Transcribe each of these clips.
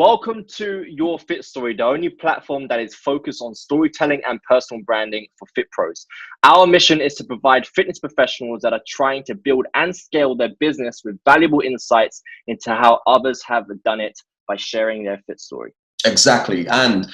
Welcome to Your Fit Story, the only platform that is focused on storytelling and personal branding for fit pros. Our mission is to provide fitness professionals that are trying to build and scale their business with valuable insights into how others have done it by sharing their fit story. Exactly. And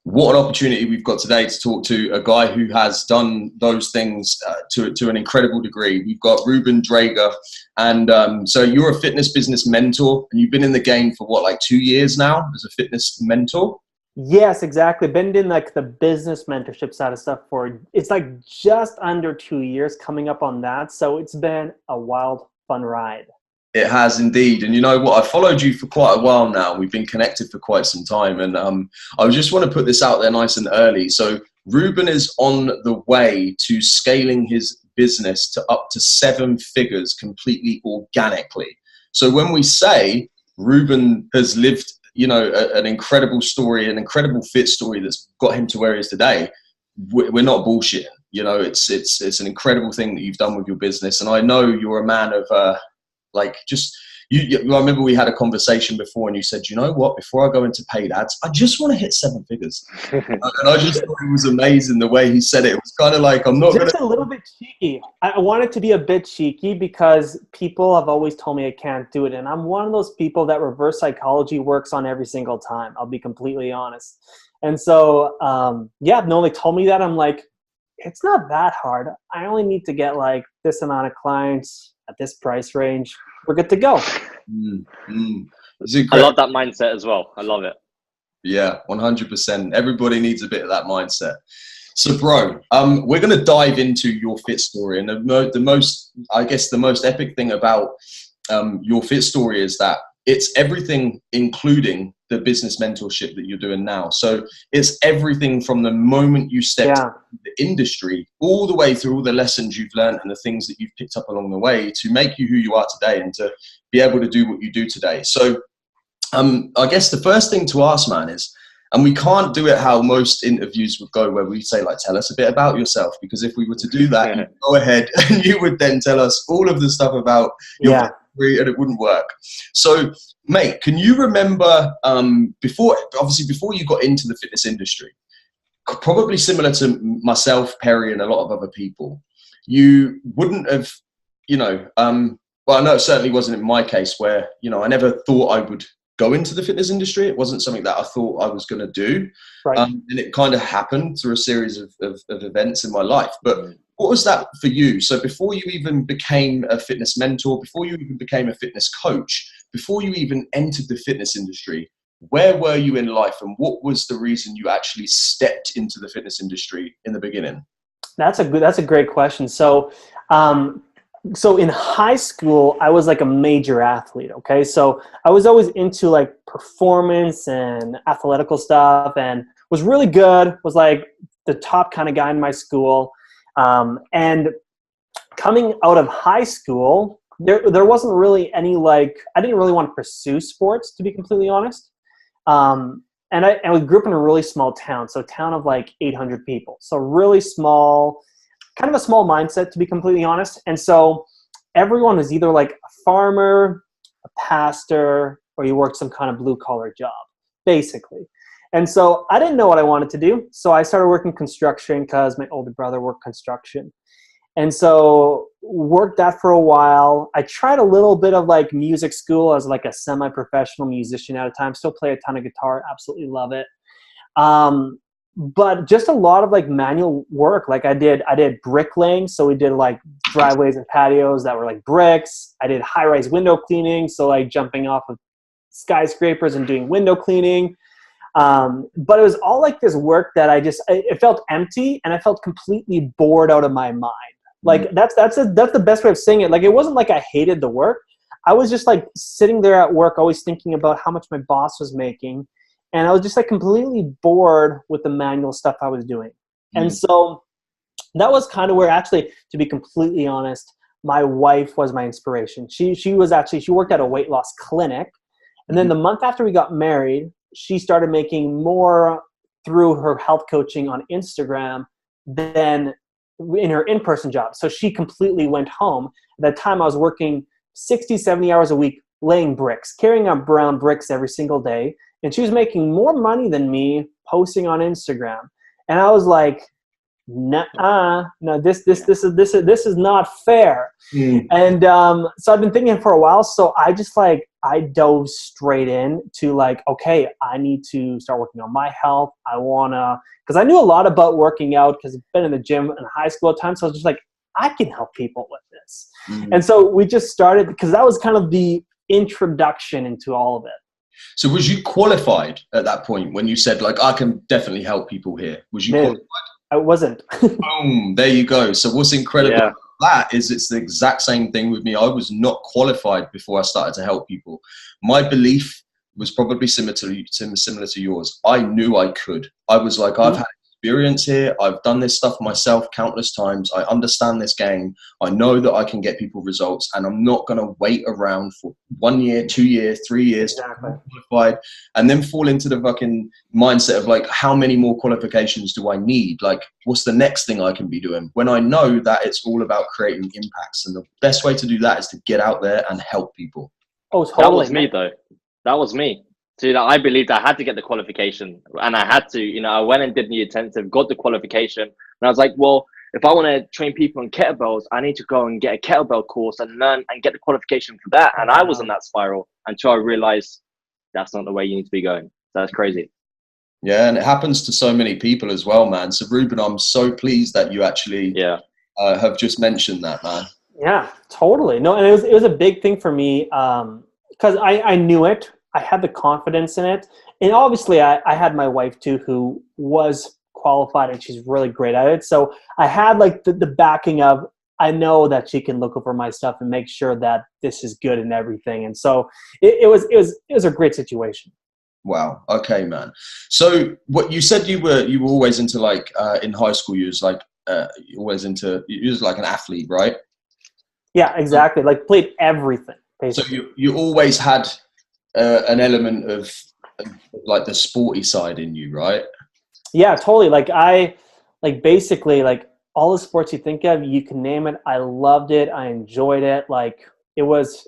what an opportunity we've got today to talk to a guy who has done those things to an incredible degree. We've got Reuben Driedger. And so you're a fitness business mentor, and you've been in the game for what, like 2 years now as a fitness mentor? Yes, exactly. Been in like the business mentorship side of stuff for, it's like just under 2 years coming up on that. So it's been a wild, fun ride. It has indeed. And you know what? I've followed you for quite a while now. We've been connected for quite some time. And I just want to put this out there nice and early. So Reuben is on the way to scaling his business to up to 7 figures completely organically. So when we say Reuben has lived, you know, an incredible story, an incredible fit story that's got him to where he is today, we're not bullshitting. You know, it's an incredible thing that you've done with your business. And I know you're a man of I remember we had a conversation before and you said, you know what, before I go into paid ads, I just want to hit 7 figures. And I just thought it was amazing the way he said it. It was kind of like, I'm not just a little bit cheeky. I want it to be a bit cheeky because people have always told me I can't do it. And I'm one of those people that reverse psychology works on every single time. I'll be completely honest. And so, no, they told me that. I'm like, it's not that hard. I only need to get like this amount of clients at this price range. We're good to go. I love that mindset as well. I love it. Yeah, 100%. Everybody needs a bit of that mindset. So, bro, we're going to dive into your fit story. And the most epic thing about your fit story is that it's everything, including the business mentorship that you're doing now. So it's everything from the moment you stepped into the industry all the way through all the lessons you've learned and the things that you've picked up along the way to make you who you are today and to be able to do what you do today. So I guess the first thing to ask, man, is, and we can't do it how most interviews would go, where we say, like, tell us a bit about yourself, because if we were to do that, you'd go ahead and you would then tell us all of the stuff about your and it wouldn't work. So, mate, can you remember before you got into the fitness industry, probably similar to myself, Perry, and a lot of other people, you wouldn't have, well, I know it certainly wasn't in my case where, I never thought I would go into the fitness industry. It wasn't something that I thought I was going to do. Right. And it kind of happened through a series of events in my life. But what was that for you? So before you even became a fitness mentor, before you even became a fitness coach, before you even entered the fitness industry, where were you in life, and what was the reason you actually stepped into the fitness industry in the beginning? That's a great question. So in high school, I was like a major athlete. Okay. So I was always into like performance and athletical stuff and was really good, was like the top kind of guy in my school. And coming out of high school, there wasn't really any, like, I didn't really want to pursue sports, to be completely honest. And we grew up in a really small town. So a town of like 800 people. So really small, kind of a small mindset, to be completely honest. And so everyone was either like a farmer, a pastor, or you worked some kind of blue collar job, basically. And so I didn't know what I wanted to do. So I started working construction because my older brother worked construction. And so worked that for a while. I tried a little bit of like music school as like a semi-professional musician at a time. Still play a ton of guitar. Absolutely love it. But just a lot of like manual work. Like I did bricklaying. So we did like driveways and patios that were like bricks. I did high-rise window cleaning. So like jumping off of skyscrapers and doing window cleaning. But it was all like this work that it felt empty, and I felt completely bored out of my mind. Like that's the best way of saying it. Like it wasn't like I hated the work. I was just like sitting there at work, always thinking about how much my boss was making. And I was just like completely bored with the manual stuff I was doing. And so that was kind of where, actually, to be completely honest, my wife was my inspiration. She worked at a weight loss clinic. And then the month after we got married, she started making more through her health coaching on Instagram than in her in-person job. So she completely went home. At that time, I was working 60, 70 hours a week, laying bricks, carrying up brown bricks every single day. and she was making more money than me posting on Instagram. And I was like, nah, no, this is not fair. And so I've been thinking for a while. So I just I dove straight in to like, okay, I need to start working on my health. Because I knew a lot about working out because I've been in the gym in high school at times. So I was just like, I can help people with this. And so we just started, because that was kind of the introduction into all of it. So was you qualified at that point when you said like, I can definitely help people here? Was you qualified? I wasn't. Boom, there you go. So what's incredible about that is it's the exact same thing with me. I was not qualified before I started to help people. My belief was probably similar to yours. I knew I could. I was like, I've had experience here. I've done this stuff myself countless times. I understand this game. I know that I can get people results, and I'm not going to wait around for 1 year, 2 years, 3 years to be qualified and then fall into the fucking mindset of like, how many more qualifications do I need? Like, what's the next thing I can be doing? When I know that it's all about creating impacts, and the best way to do that is to get out there and help people. Oh, totally. That was me though. That was me. So I believed I had to get the qualification, and I had to, I went and did the intensive, got the qualification, and I was like, well, if I want to train people on kettlebells, I need to go and get a kettlebell course and learn and get the qualification for that. And I was in that spiral until I realized that's not the way you need to be going. That's crazy. Yeah, and it happens to so many people as well, man. So Reuben, I'm so pleased that you actually have just mentioned that, man. Yeah, totally. No, and it was a big thing for me because I knew it. I had the confidence in it. And obviously I had my wife too, who was qualified and she's really great at it. So I had like the backing of, I know that she can look over my stuff and make sure that this is good and everything. And so it was a great situation. Wow. Okay, man. So what you said, you were always into like in high school, you was like you was like an athlete, right? Yeah, exactly. Like played everything, basically. So you always had an element of like the sporty side in you, right? Yeah, totally. Basically all the sports you think of, you can name it. I loved it. I enjoyed it. Like it was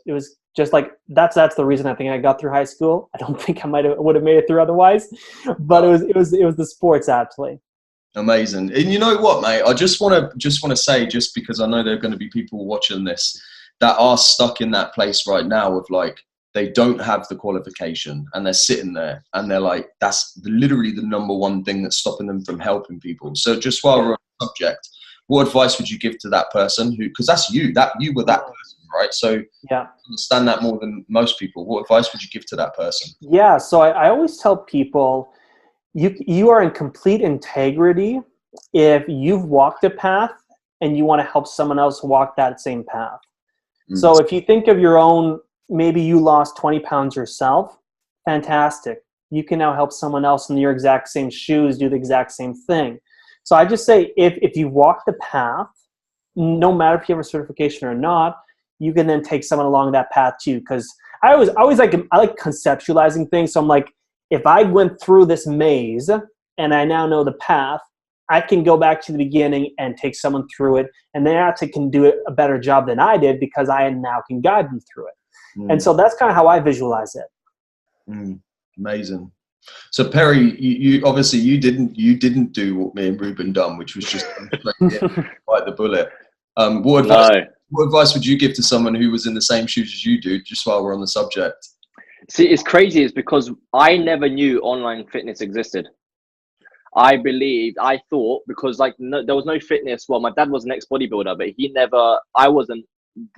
just like, that's the reason I think I got through high school. I don't think I would have made it through otherwise, but it was the sports actually. Amazing. And you know what, mate, I just want to say, just because I know there are going to be people watching this that are stuck in that place right now of like, they don't have the qualification and they're sitting there and they're like, that's literally the number one thing that's stopping them from helping people. So just while we're on the subject, what advice would you give to that person because that's you were that person, right? So understand that more than most people. What advice would you give to that person? Yeah. So I always tell people you are in complete integrity if you've walked a path and you want to help someone else walk that same path. So if you think of your own, maybe you lost 20 pounds yourself, fantastic. You can now help someone else in your exact same shoes do the exact same thing. So I just say, if you walk the path, no matter if you have a certification or not, you can then take someone along that path too. Because I like conceptualizing things. So I'm like, if I went through this maze and I now know the path, I can go back to the beginning and take someone through it, and they actually can do a better job than I did because I now can guide them through it. And so that's kind of how I visualize it. Amazing. So Perry, you obviously you didn't do what me and Reuben done, which was just bite the bullet. What advice would you give to someone who was in the same shoes as you do, just while we're on the subject? See, it's crazy. It's because I never knew online fitness existed. I thought because there was no fitness. Well, my dad was an ex-bodybuilder, but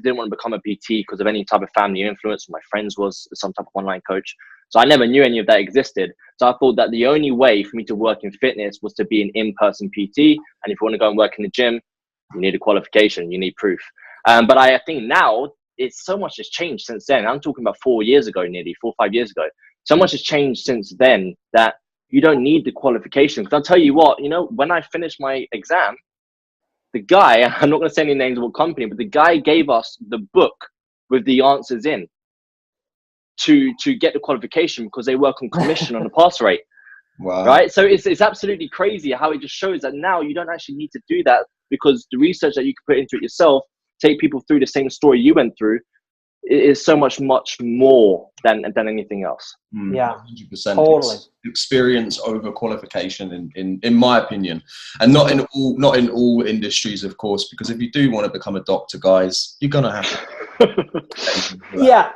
didn't want to become a PT because of any type of family influence. My friends was some type of online coach. So I never knew any of that existed. So I thought that the only way for me to work in fitness was to be an in-person PT. And if you want to go and work in the gym, you need a qualification, you need proof. But I think now so much has changed since then. I'm talking about 4 years ago, nearly 4 or 5 years ago. So much has changed since then that you don't need the qualification. Because I'll tell you what, when I finished my exam, the guy, I'm not going to say any names of what company, but the guy gave us the book with the answers in to get the qualification because they work on commission on the pass rate. Wow. Right? So it's absolutely crazy how it just shows that now you don't actually need to do that because the research that you can put into it yourself, take people through the same story you went through, is so much more than anything else. Yeah, 100%. totally. Experience over qualification, in my opinion, and not in all industries, of course. Because if you do want to become a doctor, guys, you're gonna have to. Yeah,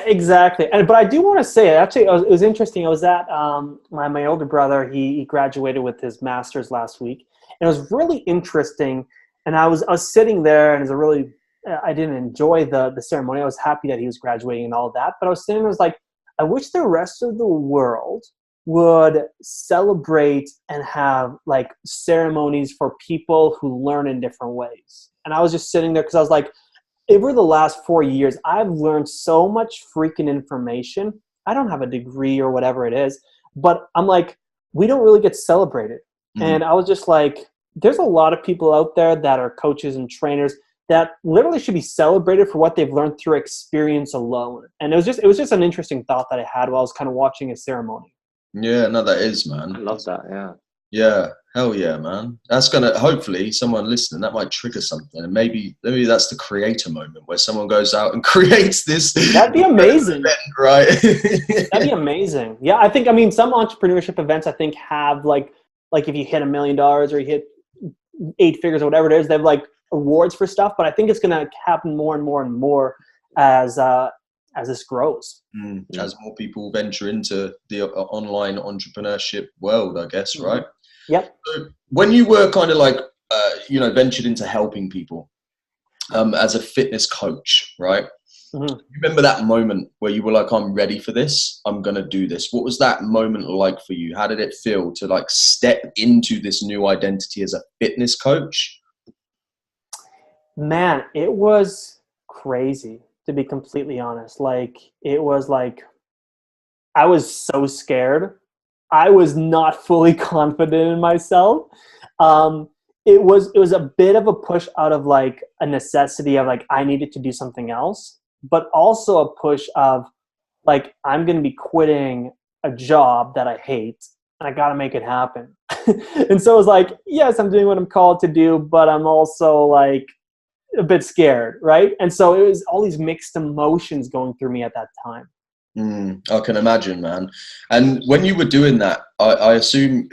exactly. But I do want to say, actually, it was interesting. I was at my older brother. He graduated with his master's last week, and it was really interesting. And I was sitting there, and it was a really I didn't enjoy the ceremony. I was happy that he was graduating and all of that. But I was sitting there, I was like, I wish the rest of the world would celebrate and have like ceremonies for people who learn in different ways. And I was just sitting there because I was like, over the last 4 years, I've learned so much freaking information. I don't have a degree or whatever it is, but I'm like, we don't really get celebrated. And I was just like, there's a lot of people out there that are coaches and trainers that literally should be celebrated for what they've learned through experience alone. And it was just an interesting thought that I had while I was kind of watching a ceremony. Yeah, no, that is, man. I love that. Yeah. Yeah, hell yeah, man. That's gonna, hopefully someone listening, that might trigger something, and maybe that's the creator moment where someone goes out and creates this. That'd be amazing, event, right? That'd be amazing. Yeah, I mean, some entrepreneurship events I think have like if you hit $1 million or you hit 8 figures or whatever it is, they have like awards for stuff. But I think it's gonna happen more and more and more as this grows. As more people venture into the online entrepreneurship world, I guess, right? Yep. So when you were kind of like, ventured into helping people as a fitness coach, right? You remember that moment where you were like, I'm ready for this. I'm going to do this. What was that moment like for you? How did it feel to like step into this new identity as a fitness coach? Man, it was crazy, to be completely honest. Like, it was like, I was so scared. I was not fully confident in myself. It was a bit of a push out of like a necessity of like, I needed to do something else, but also a push of like, I'm going to be quitting a job that I hate and I got to make it happen. And so it was like, yes, I'm doing what I'm called to do, but I'm also like a bit scared. Right. And so it was all these mixed emotions going through me at that time. I can imagine, man. And when you were doing that, I assume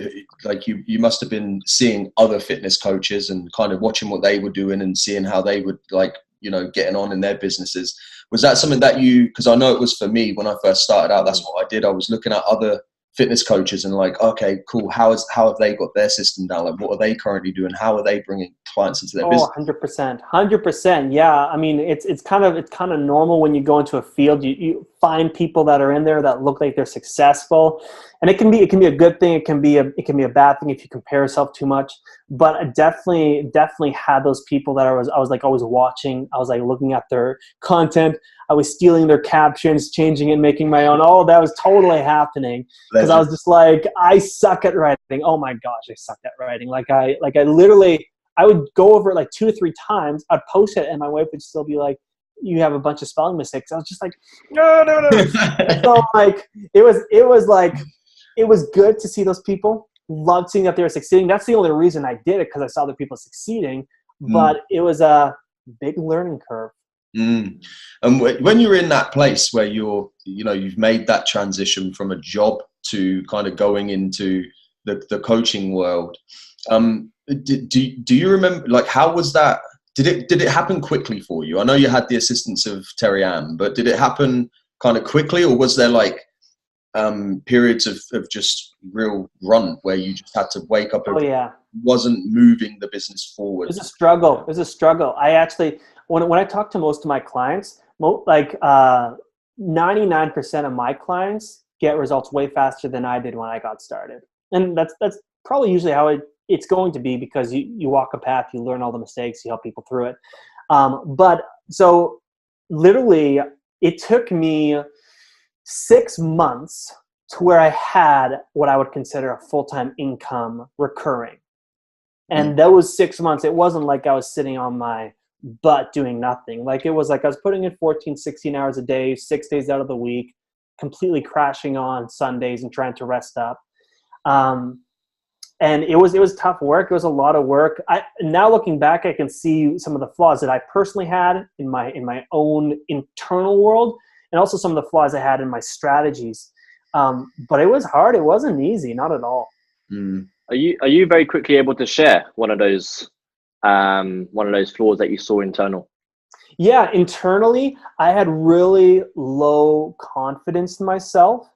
like you must have been seeing other fitness coaches and kind of watching what they were doing and seeing how they would like, getting on in their businesses. Was that something that because I know it was for me when I first started out, that's what I did. I was looking at other fitness coaches and like, okay, cool. How have they got their system down? Like, what are they currently doing? How are they bringing clients into their business? 100%. Yeah. I mean, it's kind of normal when you go into a field, you find people that are in there that look like they're successful, and it can be a good thing. It can be a bad thing if you compare yourself too much. But I definitely had those people that I was like always watching. I was like looking at their content. I was stealing their captions, changing it, making my own. Oh, that was totally happening because I was just like, I suck at writing. Oh my gosh, I suck at writing. Like I literally, I would go over it like 2 to 3 times. I'd post it, and my wife would still be like, "You have a bunch of spelling mistakes." I was just like, no. So like, it was good to see those people. Loved seeing that they were succeeding. That's the only reason I did it, because I saw the people succeeding. But it was a big learning curve. And when you're in that place where you've made that transition from a job to kind of going into the coaching world, do you remember, like, how was that? Did it happen quickly for you? I know you had the assistance of Terry Ann, but did it happen kind of quickly, or was there like periods of just real grunt where you just had to wake up and wasn't moving the business forward? It was a struggle. I actually, when I talk to most of my clients, like 99% of my clients get results way faster than I did when I got started. And that's probably usually how it's going to be, because you walk a path, you learn all the mistakes, you help people through it. But so literally it took me 6 months to where I had what I would consider a full-time income recurring. And those 6 months, it wasn't like I was sitting on my butt doing nothing. Like, it was like I was putting in 14, 16 hours a day, 6 days out of the week, completely crashing on Sundays and trying to rest up. And it was tough work. It was a lot of work. Now looking back, I can see some of the flaws that I personally had in my own internal world, and also some of the flaws I had in my strategies. But it was hard. It wasn't easy, not at all. Are you very quickly able to share one of those flaws that you saw internal? Yeah, internally, I had really low confidence in myself,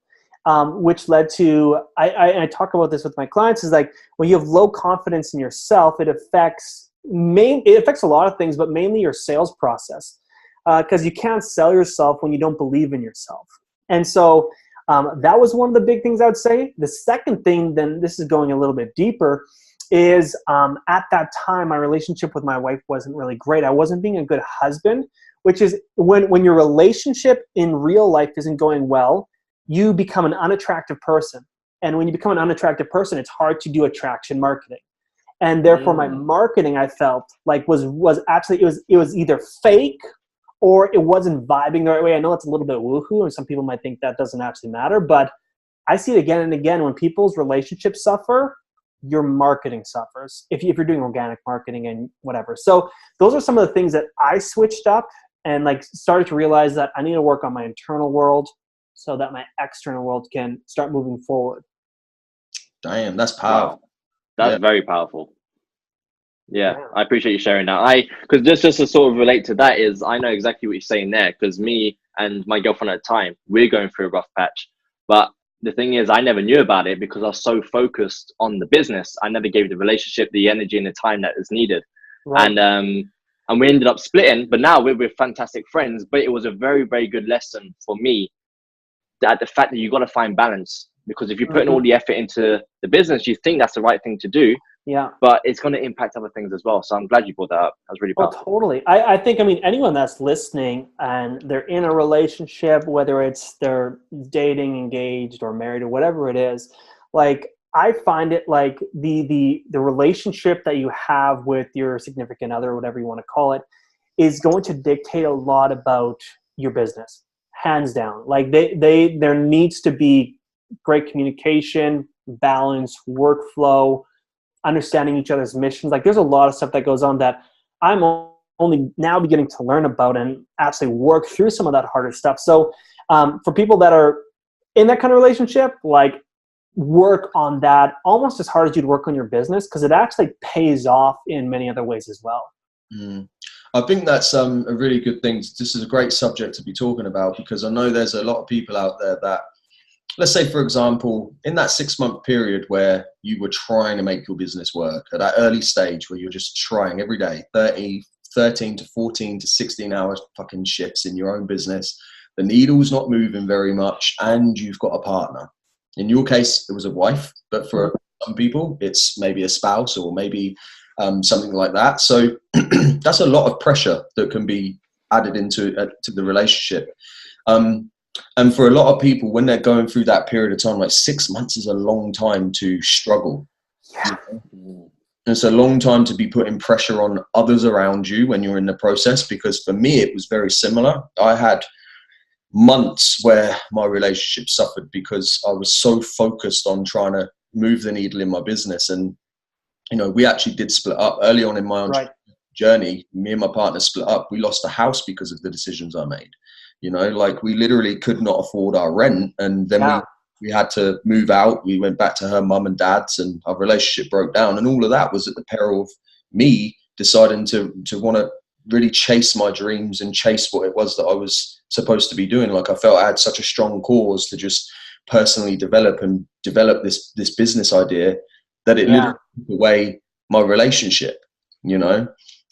which led to, I talk about this with my clients, is like when you have low confidence in yourself, it affects a lot of things, but mainly your sales process, because you can't sell yourself when you don't believe in yourself. And so that was one of the big things I would say. The second thing, then this is going a little bit deeper, is at that time, my relationship with my wife wasn't really great. I wasn't being a good husband, which is when your relationship in real life isn't going well, you become an unattractive person. And when you become an unattractive person, it's hard to do attraction marketing. And therefore my marketing, I felt like was actually, it was either fake or it wasn't vibing the right way. I know it's a little bit woohoo, and some people might think that doesn't actually matter, but I see it again and again. When people's relationships suffer, your marketing suffers if you're doing organic marketing and whatever. So those are some of the things that I switched up and like started to realize that I need to work on my internal world so that my external world can start moving forward. Damn, that's powerful. Wow. That's very powerful. Yeah, I appreciate you sharing that. Because just to sort of relate to that is, I know exactly what you're saying there, because me and my girlfriend at the time, we're going through a rough patch. But the thing is, I never knew about it because I was so focused on the business. I never gave the relationship the energy and the time that is needed. Right. And we ended up splitting, but now we're fantastic friends. But it was a very, very good lesson for me, that the fact that you got to find balance, because if you're putting all the effort into the business, you think that's the right thing to do. Yeah. But it's going to impact other things as well. So I'm glad you brought that up. That was really powerful. Oh, totally. I think, anyone that's listening and they're in a relationship, whether it's they're dating, engaged, or married, or whatever it is, like I find it like the relationship that you have with your significant other, or whatever you want to call it, is going to dictate a lot about your business, hands down. Like there needs to be great communication, balance, workflow, understanding each other's missions. Like there's a lot of stuff that goes on that I'm only now beginning to learn about and actually work through some of that harder stuff. So for people that are in that kind of relationship, like work on that almost as hard as you'd work on your business, because it actually pays off in many other ways as well. I think that's a really good thing. This is a great subject to be talking about, because I know there's a lot of people out there that, let's say, for example, in that 6-month period where you were trying to make your business work, at that early stage where you're just trying every day, 13 to 14 to 16 hours fucking shifts in your own business, the needle's not moving very much, and you've got a partner. In your case, it was a wife, but for some people, it's maybe a spouse or maybe something like that. So that's a lot of pressure that can be added into to the relationship. And for a lot of people, when they're going through that period of time, like 6 months is a long time to struggle. Yeah. It's a long time to be putting pressure on others around you when you're in the process, because for me, it was very similar. I had months where my relationship suffered because I was so focused on trying to move the needle in my business. And, we actually did split up early on in my own journey. Me and my partner split up. We lost a house because of the decisions I made. Like we literally could not afford our rent. And then we had to move out. We went back to her mum and dad's, and our relationship broke down. And all of that was at the peril of me deciding to want to really chase my dreams and chase what it was that I was supposed to be doing. Like I felt I had such a strong cause to just personally develop this business idea that it literally took away my relationship,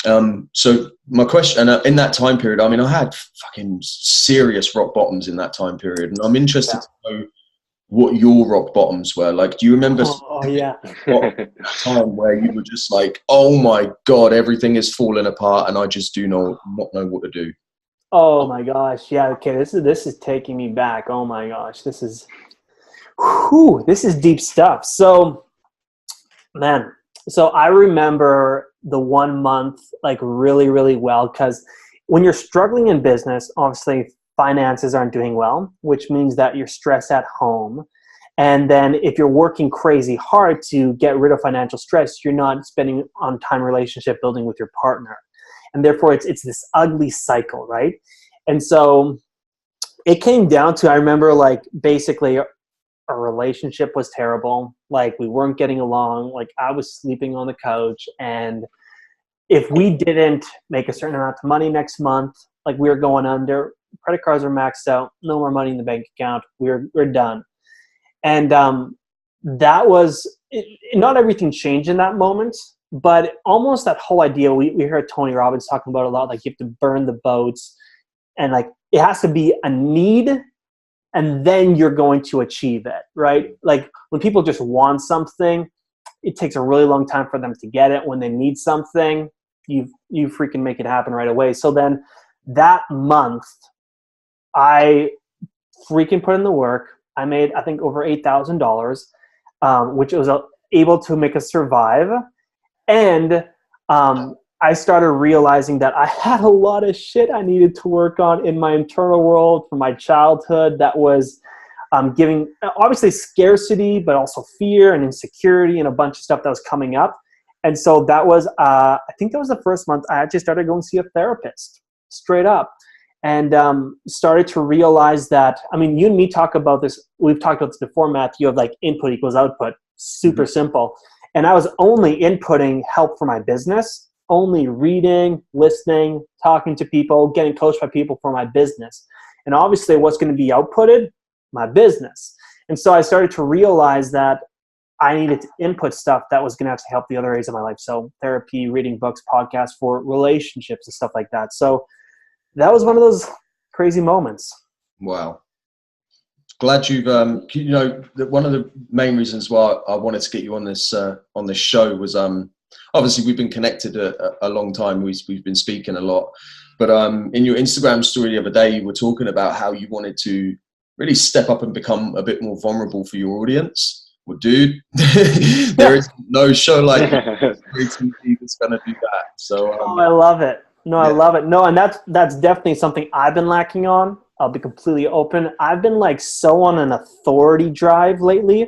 So my question, and in that time period, I had fucking serious rock bottoms in that time period. And I'm interested to know what your rock bottoms were. Like, do you remember a time where you were just like, oh my God, everything is falling apart and I just do not know what to do? Oh my gosh. Yeah. Okay. This is taking me back. Oh my gosh. This is deep stuff. So, man. So I remember the 1 month like really, really well, because when you're struggling in business, obviously finances aren't doing well, which means that you're stressed at home. And then if you're working crazy hard to get rid of financial stress, you're not spending on time relationship building with your partner. And therefore it's this ugly cycle, right? And so it came down to, I remember like basically our relationship was terrible. Like we weren't getting along. Like I was sleeping on the couch, and if we didn't make a certain amount of money next month, like we were going under, credit cards are maxed out, no more money in the bank account, we're done. And that was, not everything changed in that moment, but almost that whole idea, we heard Tony Robbins talking about a lot, like you have to burn the boats, and like it has to be a need, and then you're going to achieve it, right? Like when people just want something, it takes a really long time for them to get it. When they need something, you freaking make it happen right away. So then that month, I freaking put in the work. I made, I think, over $8,000, which was able to make us survive. And I started realizing that I had a lot of shit I needed to work on in my internal world from my childhood that was giving, obviously, scarcity, but also fear and insecurity and a bunch of stuff that was coming up. And so that was, I think that was the first month I actually started going to see a therapist, straight up. And started to realize that, I mean, you and me talk about this, we've talked about this before, Matthew, of like input equals output, super simple. And I was only inputting help for my business, only reading, listening, talking to people, getting coached by people for my business. And obviously what's going to be outputted? My business. And so I started to realize that I needed to input stuff that was going to actually help the other areas of my life. So therapy, reading books, podcasts for relationships and stuff like that. So that was one of those crazy moments. Wow. Glad you've, one of the main reasons why I wanted to get you on this show was, obviously we've been connected a long time. We've been speaking a lot, but in your Instagram story the other day, you were talking about how you wanted to really step up and become a bit more vulnerable for your audience. Well, dude, there is no show like that's going to do that. So I love it. I love it. No, and that's definitely something I've been lacking on. I'll be completely open. I've been like so on an authority drive lately,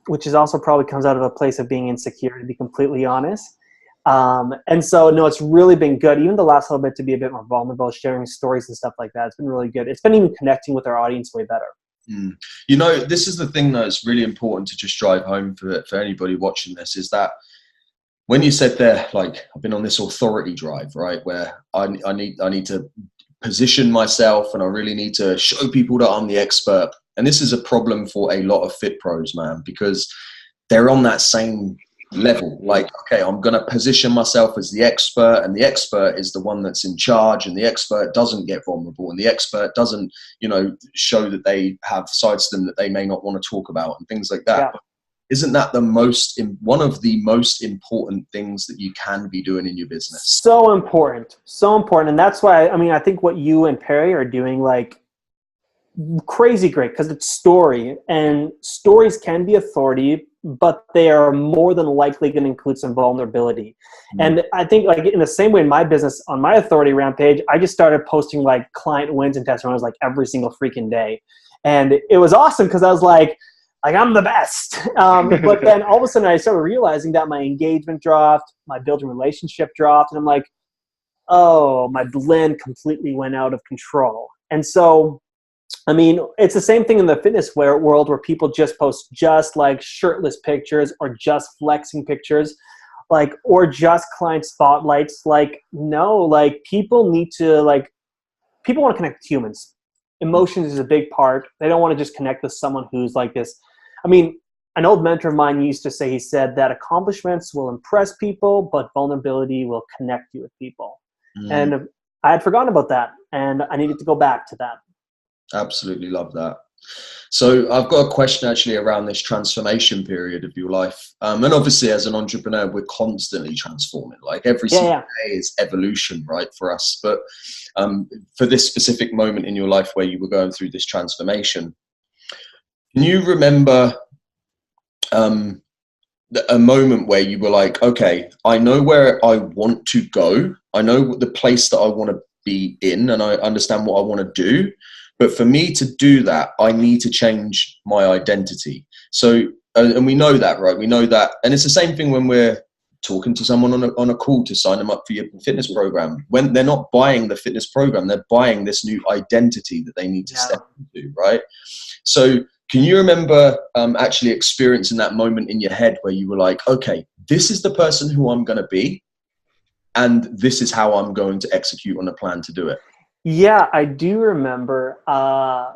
which is also probably comes out of a place of being insecure, to be completely honest. And so, no, it's really been good. Even the last little bit to be a bit more vulnerable, sharing stories and stuff like that. It's been really good. It's been even connecting with our audience way better. You know, this is the thing that's really important to just drive home for anybody watching this, is that when you said there, like, I've been on this authority drive, right, where I need to position myself and I really need to show people that I'm the expert. And this is a problem for a lot of fit pros, man, because they're on that same level. Like, okay, I'm going to position myself as the expert, and the expert is the one that's in charge, and the expert doesn't get vulnerable, and the expert doesn't, show that they have sides to them that they may not want to talk about and things like that. Yeah. Isn't that one of the most important things that you can be doing in your business? So important. And that's why, I think what you and Perry are doing, like, crazy great, because it's story, and stories can be authority, but they are more than likely going to include some vulnerability. And I think, like, in the same way in my business, on my authority rampage, I just started posting like client wins and testimonials like every single freaking day. And it was awesome because I was like, I'm the best. But then all of a sudden I started realizing that my engagement dropped, my building relationship dropped, and I'm like, oh, my blend completely went out of control. And so, it's the same thing in the fitness world where people just post just like shirtless pictures or just flexing pictures, like, or just client spotlights. Like, no, like, people need to, like, people want to connect with humans. Emotions is a big part. They don't want to just connect with someone who's like this. An old mentor of mine used to say, he said that accomplishments will impress people, but vulnerability will connect you with people. And I had forgotten about that, and I needed to go back to that. Absolutely love that. So I've got a question actually around this transformation period of your life. And obviously as an entrepreneur, we're constantly transforming. Like every single day is evolution, right, for us. But for this specific moment in your life where you were going through this transformation, can you remember a moment where you were like, okay, I know where I want to go. I know the place that I want to be in, and I understand what I want to do. But for me to do that, I need to change my identity. So, and we know that, right? We know that. And it's the same thing when we're talking to someone on a call to sign them up for your fitness program. When they're not buying the fitness program, they're buying this new identity that they need to step into, right? So can you remember actually experiencing that moment in your head where you were like, okay, this is the person who I'm going to be, and this is how I'm going to execute on a plan to do it? Yeah, I do remember. I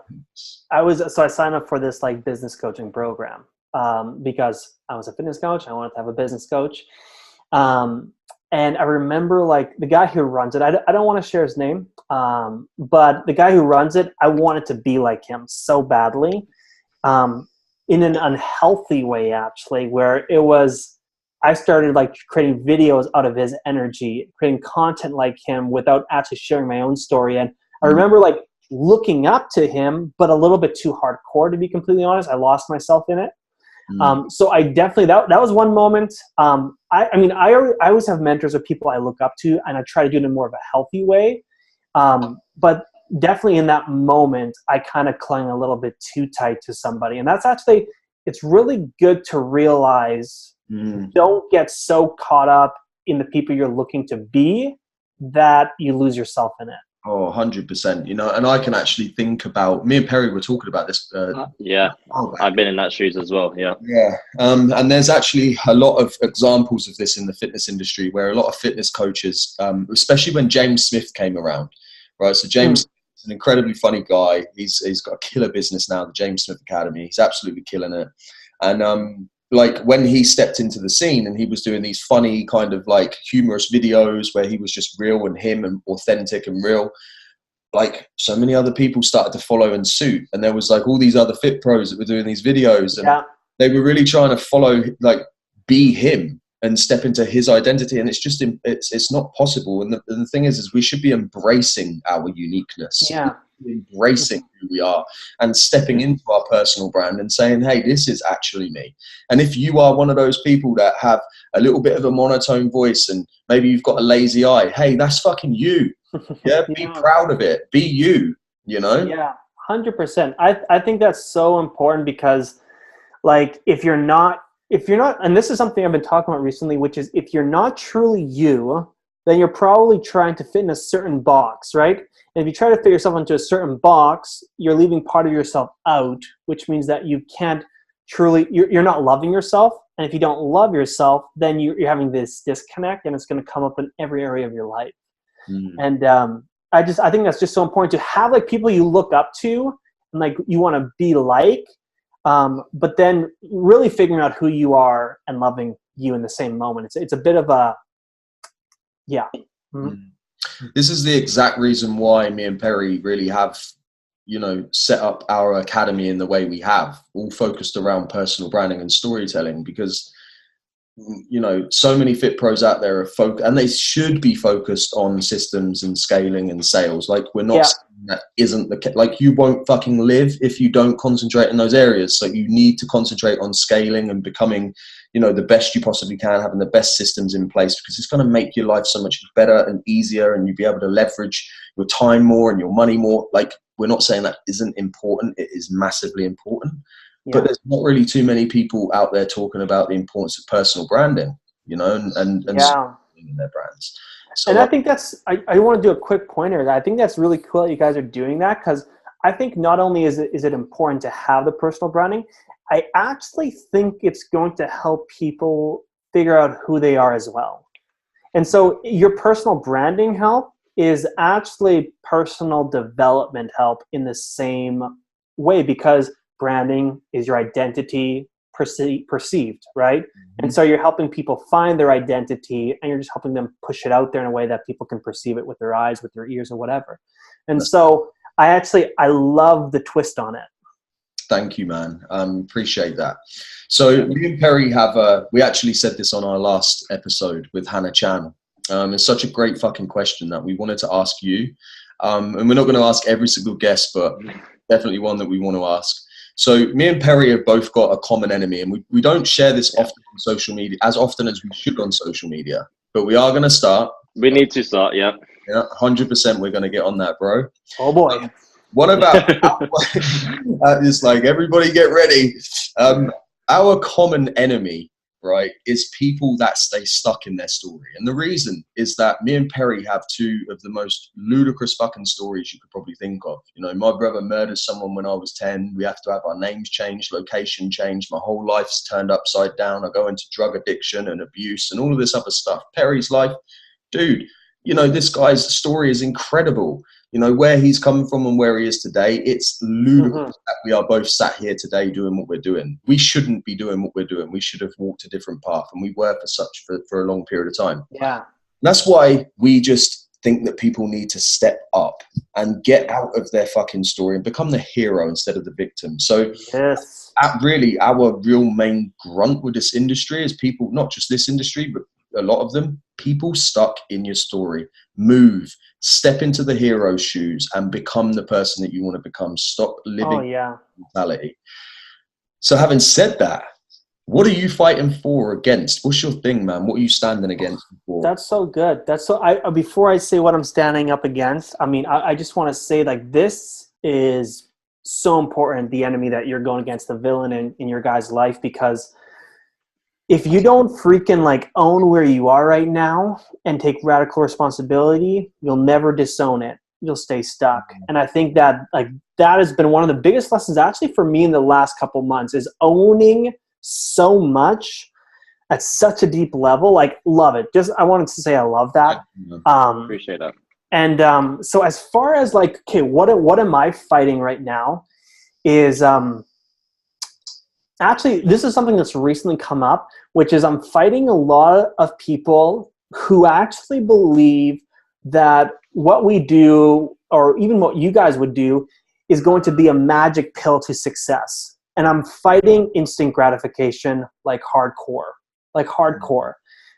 signed up for this like business coaching program because I was a fitness coach. I wanted to have a business coach. And I remember like the guy who runs it, I don't want to share his name, but the guy who runs it, I wanted to be like him so badly, in an unhealthy way, actually, where it was, I started like creating videos out of his energy, creating content like him without actually sharing my own story. And I remember like looking up to him, but a little bit too hardcore, to be completely honest. I lost myself in it. So I definitely, that was one moment. I always have mentors or people I look up to, and I try to do it in more of a healthy way. But definitely in that moment, I kind of clung a little bit too tight to somebody. And that's actually, it's really good to realize, don't get so caught up in the people you're looking to be that you lose yourself in it. Oh, 100%. You know, and I can actually think about, me and Perry were talking about this. Yeah, I've been in that shoes as well. Yeah. Yeah. And there's actually a lot of examples of this in the fitness industry where a lot of fitness coaches, especially when James Smith came around, right? So James is an incredibly funny guy. He's got a killer business now, the James Smith Academy. He's absolutely killing it. And like when he stepped into the scene and he was doing these funny kind of like humorous videos where he was just real and him and authentic and real, like so many other people started to follow in suit. And there was like all these other fit pros that were doing these videos, and they were really trying to follow, like be him and step into his identity. And it's just, it's not possible. And the thing is we should be embracing our uniqueness. Yeah. Embracing who we are and stepping into our personal brand and saying, hey, this is actually me. And if you are one of those people that have a little bit of a monotone voice and maybe you've got a lazy eye, hey, that's fucking you. Yeah, be proud of it. Be you, you know? Yeah, 100%. I think that's so important because like if you're not, and this is something I've been talking about recently, which is if you're not truly you, then you're probably trying to fit in a certain box, right? And if you try to fit yourself into a certain box, you're leaving part of yourself out, which means that you can't truly, you're not loving yourself. And if you don't love yourself, then you're having this disconnect, and it's going to come up in every area of your life. And I think that's just so important to have like people you look up to and like you want to be like, but then really figuring out who you are and loving you in the same moment. It's a bit of a, This is the exact reason why me and Perry really have, you know, set up our academy in the way we have, all focused around personal branding and storytelling, because, you know, so many fit pros out there are and they should be focused on systems and scaling and sales. Like we're not saying that isn't the like you won't fucking live if you don't concentrate in those areas. So you need to concentrate on scaling and becoming, you know, the best you possibly can, having the best systems in place, because it's going to make your life so much better and easier, and you'll be able to leverage your time more and your money more. Like we're not saying that isn't important. It is massively important. But there's not really too many people out there talking about the importance of personal branding, you know, and in their brands. So, and I think that's, I want to do a quick pointer that I think that's really cool that you guys are doing that, because I think not only is it important to have the personal branding, I actually think it's going to help people figure out who they are as well. And so your personal branding help is actually personal development help in the same way, because branding is your identity perceived, right? And so you're helping people find their identity, and you're just helping them push it out there in a way that people can perceive it with their eyes, with their ears, or whatever. And so I love the twist on it. Thank you, man. Appreciate that. So me and Perry we actually said this on our last episode with Hannah Chan. It's such a great fucking question that we wanted to ask you. And we're not going to ask every single guest, but definitely one that we want to ask. So me and Perry have both got a common enemy, and we don't share this often on social media, as often as we should on social media, but we are going to start. We need to start, yeah. Yeah, 100% we're going to get on that, bro. Oh boy. What about it's like, everybody get ready. Our common enemy, right, is people that stay stuck in their story. And the reason is that me and Perry have two of the most ludicrous fucking stories you could probably think of. You know, my brother murdered someone when I was 10. We have to have our names changed, location changed. My whole life's turned upside down. I go into drug addiction and abuse and all of this other stuff. Perry's life, dude, you know, this guy's story is incredible. You know, where he's come from and where he is today, it's ludicrous that we are both sat here today doing what we're doing. We shouldn't be doing what we're doing. We should have walked a different path, and we were for a long period of time. Yeah. That's why we just think that people need to step up and get out of their fucking story and become the hero instead of the victim. So yes, really our real main grunt with this industry is people, not just this industry, but a lot of them, people stuck in your story. Move, step into the hero's shoes and become the person that you want to become. Stop living mentality. So having said that, what are you fighting for or against? What's your thing, man? What are you standing against for? That's so good. That's so, before I say what I'm standing up against, I mean, I just want to say, like, this is so important, the enemy that you're going against, the villain in your guy's life, because if you don't freaking like own where you are right now and take radical responsibility, you'll never disown it. You'll stay stuck. And I think that like that has been one of the biggest lessons actually for me in the last couple months, is owning so much at such a deep level. Like, love it. Just, I wanted to say I love that. Appreciate that. And so as far as like, okay, what am I fighting right now is actually, this is something that's recently come up, which is I'm fighting a lot of people who actually believe that what we do, or even what you guys would do, is going to be a magic pill to success. And I'm fighting instant gratification like hardcore,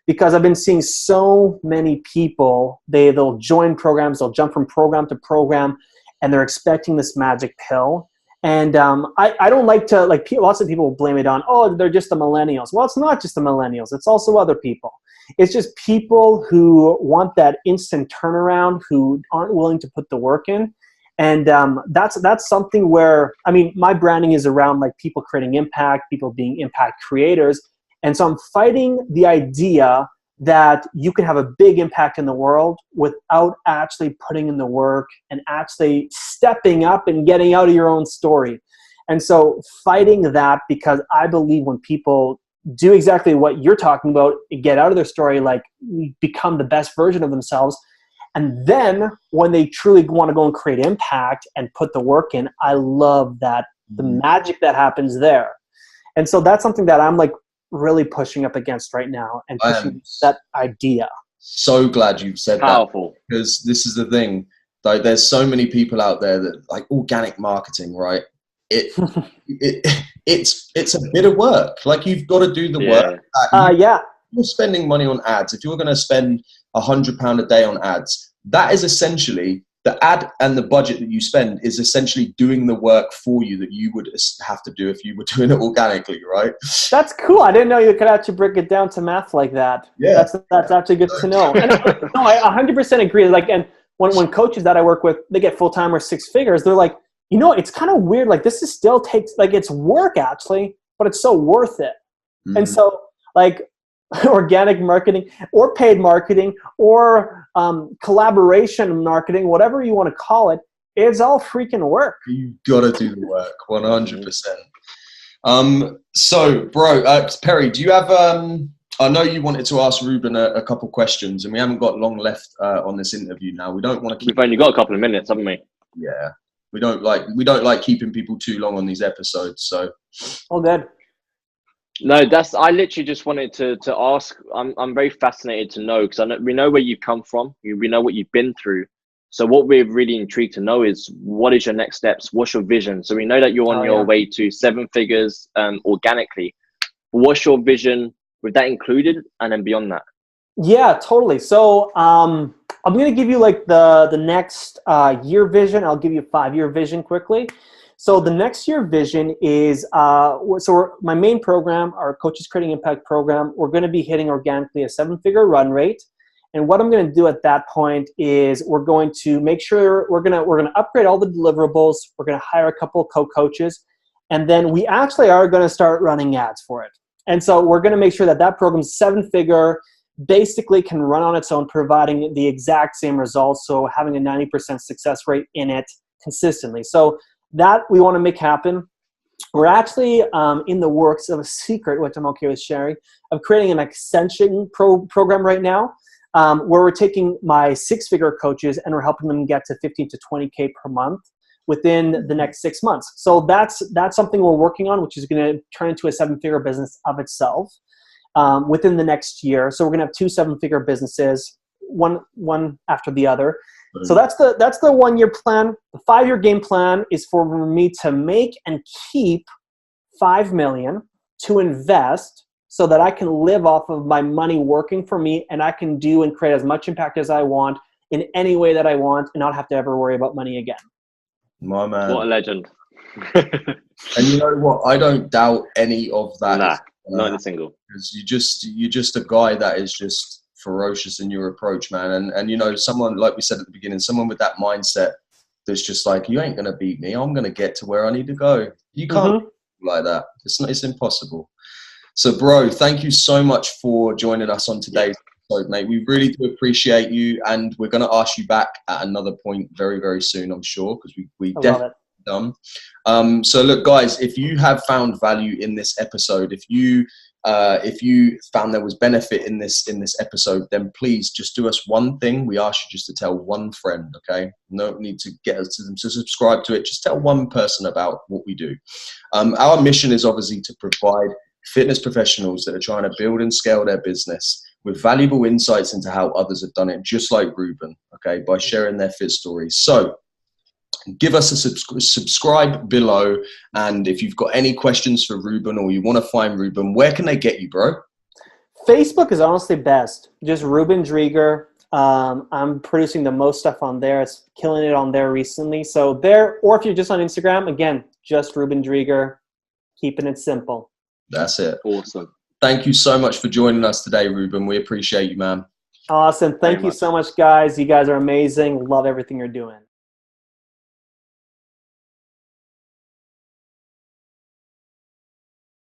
because I've been seeing so many people, they'll join programs, they'll jump from program to program, and they're expecting this magic pill. And I don't like to, like, lots of people blame it on, oh, they're just the millennials. Well, it's not just the millennials. It's also other people. It's just people who want that instant turnaround, who aren't willing to put the work in. And that's something where, I mean, my branding is around like people creating impact, people being impact creators. And so I'm fighting the idea that you can have a big impact in the world without actually putting in the work and actually stepping up and getting out of your own story. And so fighting that, because I believe when people do exactly what you're talking about, get out of their story, like become the best version of themselves, and then when they truly want to go and create impact and put the work in, I love that, the magic that happens there. And so that's something that I'm like really pushing up against right now, and pushing that idea. So glad you've said Powerful. that, because this is the thing. Like, there's so many people out there that like organic marketing, right? It's a bit of work. Like, you've got to do the work. You're spending money on ads. If you're going to spend £100 a day on ads, that is essentially the ad, and the budget that you spend is essentially doing the work for you that you would have to do if you were doing it organically, right? That's cool. I didn't know you could actually break it down to math like that. Yeah, that's actually good to know. And no, I 100% agree. Like, and when coaches that I work with, they get full-time or six figures, they're like, you know, it's kind of weird. Like, this is still takes, like, it's work actually, but it's so worth it. And so, like, organic marketing or paid marketing or collaboration marketing, whatever you want to call it, it's all freaking work. You gotta do the work, 100%. So, bro, Perry, do you have? I know you wanted to ask Reuben a couple questions, and we haven't got long left on this interview. Now we don't want to keep. We've only got a couple of minutes, haven't we? Yeah, we don't like keeping people too long on these episodes. So, all good. No, I literally just wanted to ask. I'm very fascinated to know, because we know where you've come from. We know what you've been through. So what we're really intrigued to know is, what is your next steps? What's your vision? So we know that you're on your way to 7 figures organically. What's your vision with that included, and then beyond that? Yeah, totally. So I'm going to give you like the next year vision. I'll give you a 5-year vision quickly. So the next year vision is, my main program, our Coaches Creating Impact program, we're going to be hitting organically a 7-figure run rate. And what I'm going to do at that point is we're going to make sure we're going to upgrade all the deliverables. We're going to hire a couple of co-coaches, and then we actually are going to start running ads for it. And so we're going to make sure that that program's 7-figure, basically can run on its own, providing the exact same results. So having a 90% success rate in it consistently. So that we want to make happen. We're actually in the works of a secret, which I'm okay with sharing, of creating an extension program right now, where we're taking my 6-figure coaches and we're helping them get to 15 to 20K per month within the next 6 months. So that's something we're working on, which is going to turn into a 7-figure business of itself within the next year. So we're going to have 2 7-figure businesses, one after the other. So that's the 1-year plan. The 5-year game plan is for me to make and keep $5 million to invest so that I can live off of my money working for me, and I can do and create as much impact as I want in any way that I want and not have to ever worry about money again. My man. What a legend. And you know what? I don't doubt any of that. Nah, not a single. Because you're just a guy that is just ferocious in your approach, man. And you know, someone, like we said at the beginning, someone with that mindset that's just like, you ain't gonna beat me. I'm gonna get to where I need to go. You can't like that. It's impossible. So, bro, thank you so much for joining us on today's episode, mate. We really do appreciate you, and we're gonna ask you back at another point very, very soon, I'm sure, because we definitely done. So, look, guys, if you have found value in this episode, if you found there was benefit in this episode, then please just do us one thing. We ask you just to tell one friend, okay? No need to get us to them to subscribe to it. Just tell one person about what we do. Our mission is obviously to provide fitness professionals that are trying to build and scale their business with valuable insights into how others have done it, just like Reuben, okay, by sharing their fit stories. So give us a subscribe below. And if you've got any questions for Reuben or you want to find Reuben, where can they get you, bro? Facebook is honestly best. Just Reuben Driedger. I'm producing the most stuff on there. It's killing it on there recently. So there, or if you're just on Instagram, again, just Reuben Driedger, keeping it simple. That's it. Awesome. Thank you so much for joining us today, Reuben. We appreciate you, man. Awesome. Thank you so much, guys. You guys are amazing. Love everything you're doing.